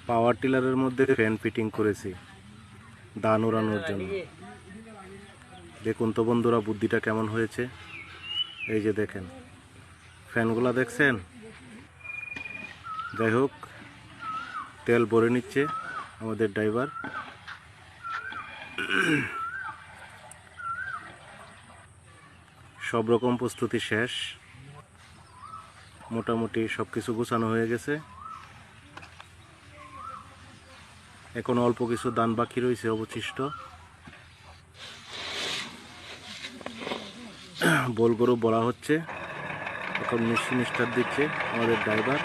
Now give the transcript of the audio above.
পাওয়ার টিলারের মধ্যে fan fitting করেছি ধান উড়ানোর জন্য। দেখুন তো বন্ধুরা বুদ্ধিটা কেমন হয়েছে। এই যে দেখেন ফ্যানগুলা দেখছেন। যাই হোক তেল ভরে নিচ্ছে আমাদের ড্রাইভার। সব রকম প্রস্তুতি শেষ, মোটামুটি সব কিছু গোছানো হয়ে গেছে। এখন অল্প কিছু ধান বাকি রয়েছে অবশিষ্ট। বোল গরু বলা হচ্ছে, এখন মেশিন স্টার্ট দিচ্ছে আমাদের ড্রাইভার।